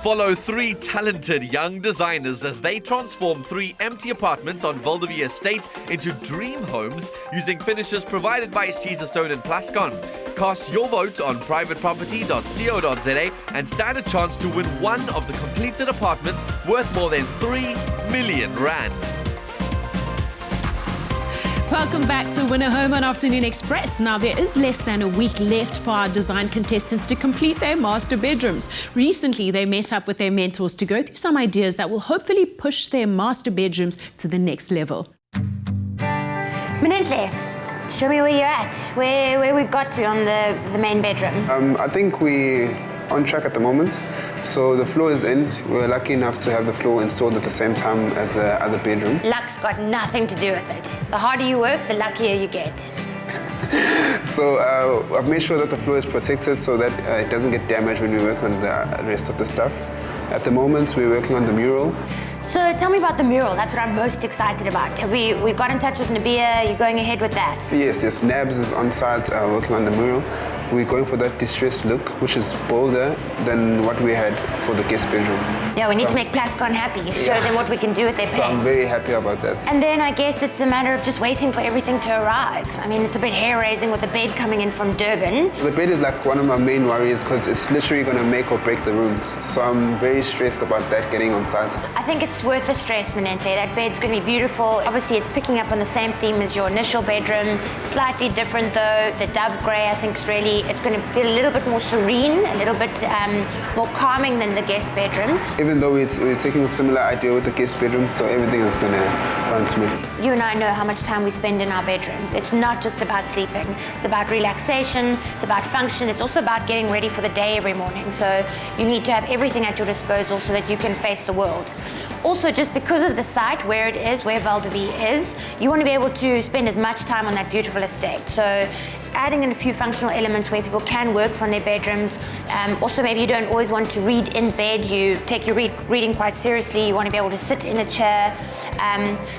Follow three talented young designers as they transform three empty apartments on Valdevie Estate into dream homes using finishes provided by Caesarstone and Plascon. Cast your vote on privateproperty.co.za and stand a chance to win one of the completed apartments worth more than 3 million rand. Welcome back to Win a Home on Afternoon Express. Now, there is less than a week left for our design contestants to complete their master bedrooms. Recently, they met up with their mentors to go through some ideas that will hopefully push their master bedrooms to the next level. MINENHLE, show me where you're at, where we've got to on the main bedroom. I think we're on track at the moment. So the floor is in. We're lucky enough to have the floor installed at the same time as the other bedroom. Luck's got nothing to do with it. The harder you work, the luckier you get. So I've made sure that the floor is protected so that it doesn't get damaged when we work on the rest of the stuff. At the moment, we're working on the mural. So tell me about the mural. That's what I'm most excited about. We got in touch with Nabia. You're going ahead with that? Yes. Nabs is on site working on the mural. We're going for that distressed look, which is bolder than what we had for the guest bedroom. Yeah, we need to make Plascon happy, show them what we can do with their So paint. I'm very happy about that. And then I guess it's a matter of just waiting for everything to arrive. I mean, it's a bit hair-raising with the bed coming in from Durban. The bed is like one of my main worries because it's literally going to make or break the room. So I'm very stressed about that getting on site. I think it's worth the stress, MINENHLE. That bed's going to be beautiful. Obviously, it's picking up on the same theme as your initial bedroom. Slightly different, though. The dove grey, I think, is really, it's going to feel a little bit more serene, a little bit more calming than the guest bedroom. Even though we're taking a similar idea with the guest bedroom, so everything is going to run smoothly. You and I know how much time we spend in our bedrooms. It's not just about sleeping. It's about relaxation, it's about function, it's also about getting ready for the day every morning. So you need to have everything at your disposal so that you can face the world. Also, just because of the site, where it is, where Valdevie is, you want to be able to spend as much time on that beautiful estate. So adding in a few functional elements where people can work from their bedrooms. Also, maybe you don't always want to read in bed. You take your reading quite seriously. You want to be able to sit in a chair.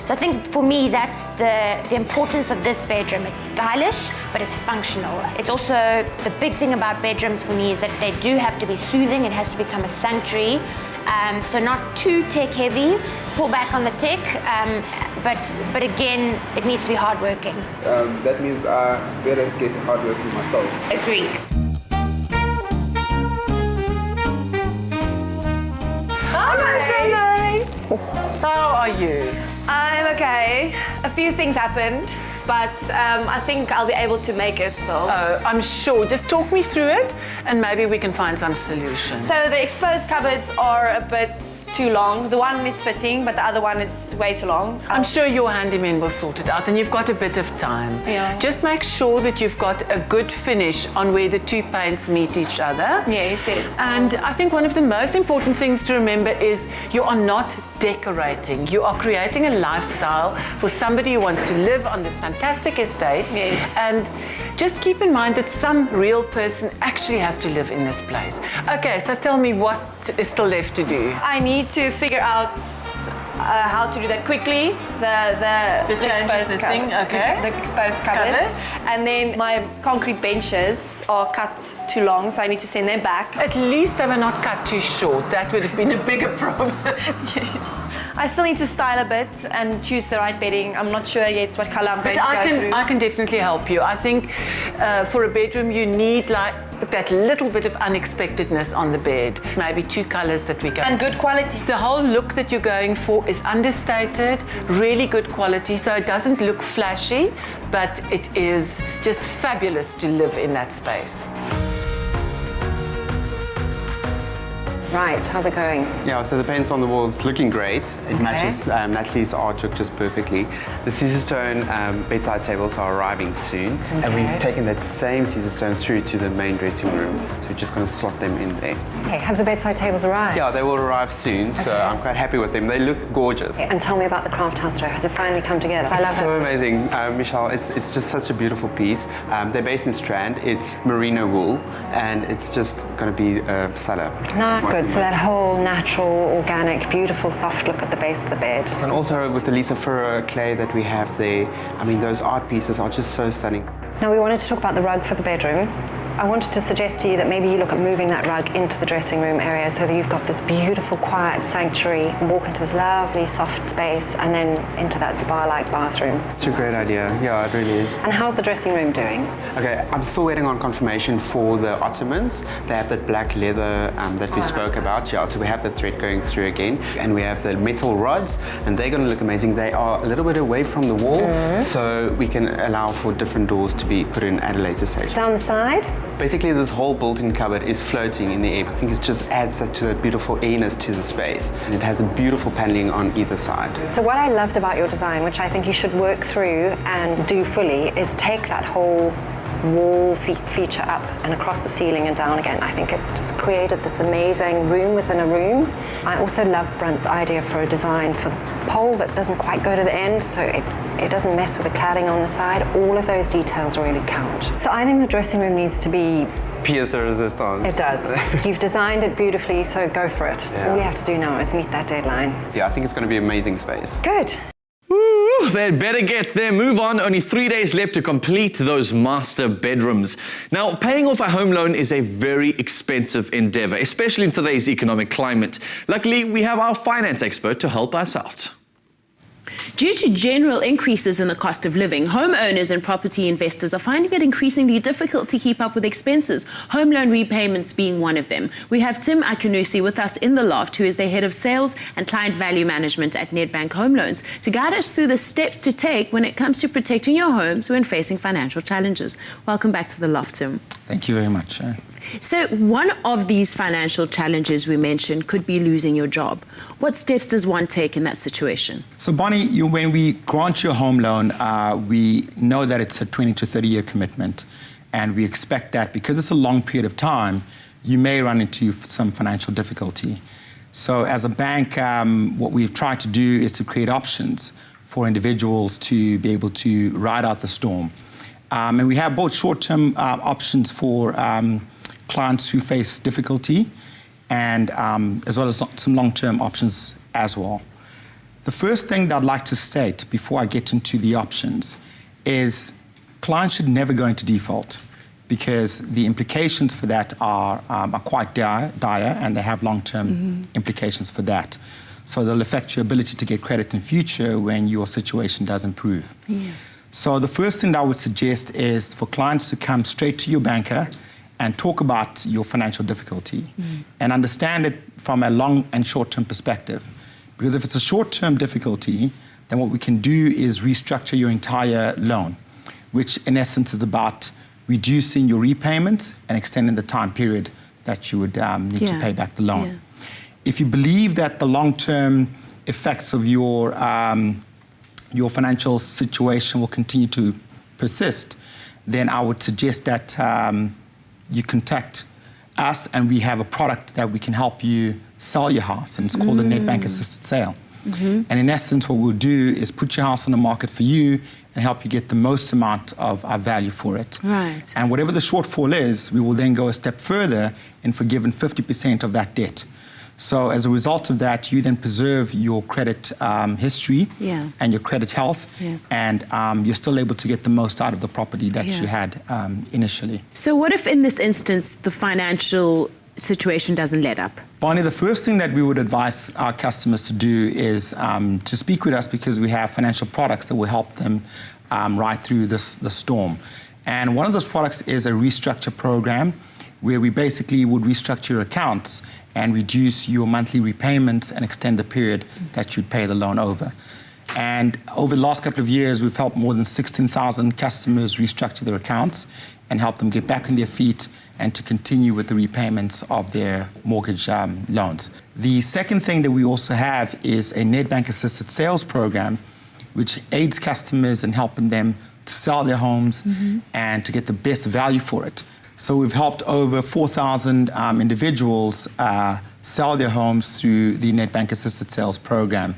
So I think for me, that's the importance of this bedroom. It's stylish, but it's functional. It's also, the big thing about bedrooms for me is that they do have to be soothing. It has to become a sanctuary. So not too tech heavy, pull back on the tech, but again, it needs to be hardworking. That means I better get hardworking myself. Agreed. Hi, JUANÉ. How are you? I'm okay. A few things happened, but I think I'll be able to make it still. Oh, I'm sure. Just talk me through it and maybe we can find some solutions. So the exposed cupboards are a bit too long. The one is fitting, but the other one is way too long. I'm sure your handyman will sort it out and you've got a bit of time. Yeah. Just make sure that you've got a good finish on where the two paints meet each other. Yes. And I think one of the most important things to remember is you are not decorating. You are creating a lifestyle for somebody who wants to live on this fantastic estate. Yes. And just keep in mind that some real person actually has to live in this place. Okay, so tell me what is still left to do. I need to figure out how to do that quickly. The changes the thing, okay. The exposed cupboards. And then my concrete benches are cut too long, so I need to send them back. At least they were not cut too short. That would have been a bigger problem. Yes. I still need to style a bit and choose the right bedding. I'm not sure yet what color I'm going to go through. I can definitely help you. I think for a bedroom you need like that little bit of unexpectedness on the bed. Maybe two colors that we go. And good quality. The whole look that you're going for is understated, really good quality, so it doesn't look flashy, but it is just fabulous to live in that space. Right, how's it going? Yeah, so the paint's on the walls looking great. It matches Natalie's artwork just perfectly. The Caesarstone bedside tables are arriving soon, and we've taken that same Caesarstone through to the main dressing room. So we're just going to slot them in there. Okay, have the bedside tables arrived? Yeah, they will arrive soon, so I'm quite happy with them. They look gorgeous. Okay, and tell me about the craft house though. Has it finally come together? I love It's so amazing, Michelle. It's just such a beautiful piece. They're based in Strand. It's merino wool, and it's just going to be a seller. No, good. So that whole natural, organic, beautiful, soft look at the base of the bed. And also with the Lisa Furrow clay that we have there, I mean, those art pieces are just so stunning. Now we wanted to talk about the rug for the bedroom. I wanted to suggest to you that maybe you look at moving that rug into the dressing room area so that you've got this beautiful, quiet sanctuary and walk into this lovely, soft space and then into that spa-like bathroom. It's a great idea. Yeah, it really is. And how's the dressing room doing? Okay, I'm still waiting on confirmation for the ottomans. They have that black leather that we spoke about. Yeah, so we have the thread going through again. And we have the metal rods, and they're going to look amazing. They are a little bit away from the wall, so we can allow for different doors to be put in at a later stage. Down the side? Basically, this whole built-in cupboard is floating in the air. I think it just adds such a beautiful airiness to the space. And it has a beautiful paneling on either side. So what I loved about your design, which I think you should work through and do fully, is take that whole wall feature up and across the ceiling and down again. I think it just created this amazing room within a room. I also love Brent's idea for a design for the pole that doesn't quite go to the end, so it doesn't mess with the cladding on the side. All of those details really count. So I think the dressing room needs to be pièce de résistance. It does. You've designed it beautifully, so go for it. Yeah. All you have to do now is meet that deadline. Yeah, I think it's going to be an amazing space. Good. Woo, they'd better get their move on. Only 3 days left to complete those master bedrooms. Now, paying off a home loan is a very expensive endeavor, especially in today's economic climate. Luckily, we have our finance expert to help us out. Due to general increases in the cost of living, homeowners and property investors are finding it increasingly difficult to keep up with expenses, home loan repayments being one of them. We have Tim Akinnusi with us in the loft, who is the head of sales and client value management at Nedbank Home Loans, to guide us through the steps to take when it comes to protecting your homes when facing financial challenges. Welcome back to the loft, Tim. Thank you very much. So one of these financial challenges we mentioned could be losing your job. What steps does one take in that situation? So Bonnie, when we grant you a home loan, we know that it's a 20 to 30-year commitment, and we expect that because it's a long period of time, you may run into some financial difficulty. So as a bank, what we've tried to do is to create options for individuals to be able to ride out the storm. And we have both short-term options for clients who face difficulty, and as well as some long-term options as well. The first thing that I'd like to state before I get into the options is clients should never go into default, because the implications for that are quite dire, and they have long-term implications for that. So they'll affect your ability to get credit in future when your situation does improve. Yeah. So the first thing that I would suggest is for clients to come straight to your banker and talk about your financial difficulty and understand it from a long and short-term perspective. Because if it's a short-term difficulty, then what we can do is restructure your entire loan, which in essence is about reducing your repayments and extending the time period that you would need to pay back the loan. Yeah. If you believe that the long-term effects of your financial situation will continue to persist, then I would suggest that you contact us, and we have a product that we can help you sell your house, and it's called the Nedbank Assisted Sale. And in essence, what we'll do is put your house on the market for you and help you get the most amount of value for it. Right. And whatever the shortfall is, we will then go a step further and forgive 50% of that debt. So as a result of that, you then preserve your credit history and your credit health, and you're still able to get the most out of the property that you had initially. So what if in this instance the financial situation doesn't let up? Bonnie, the first thing that we would advise our customers to do is to speak with us, because we have financial products that will help them ride through the storm. And one of those products is a restructure program, where we basically would restructure your accounts and reduce your monthly repayments and extend the period that you'd pay the loan over. And over the last couple of years, we've helped more than 16,000 customers restructure their accounts and help them get back on their feet and to continue with the repayments of their mortgage loans. The second thing that we also have is a Nedbank Assisted Sales program, which aids customers in helping them to sell their homes and to get the best value for it. So we've helped over 4,000 individuals sell their homes through the Nedbank Assisted Sales program,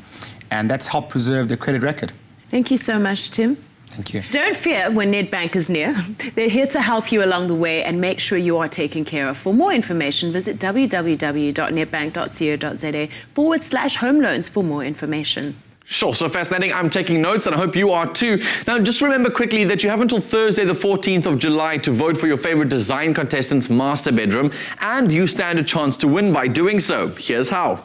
and that's helped preserve their credit record. Thank you so much, Tim. Thank you. Don't fear when Nedbank is near. They're here to help you along the way and make sure you are taken care of. For more information, visit www.nedbank.co.za/home loans for more information. Sure, so fascinating. I'm taking notes and I hope you are too. Now, just remember quickly that you have until Thursday, the 14th of July to vote for your favorite design contestant's master bedroom, and you stand a chance to win by doing so. Here's how.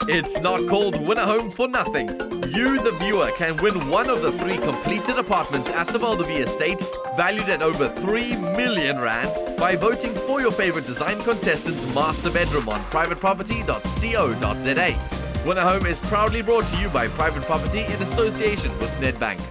It's not called Win a Home for nothing. You, the viewer, can win one of the 3 completed apartments at the Veldevie estate, valued at over 3 million rand, by voting for your favorite design contestant's master bedroom on privateproperty.co.za. Win a Home is proudly brought to you by Private Property in association with Nedbank.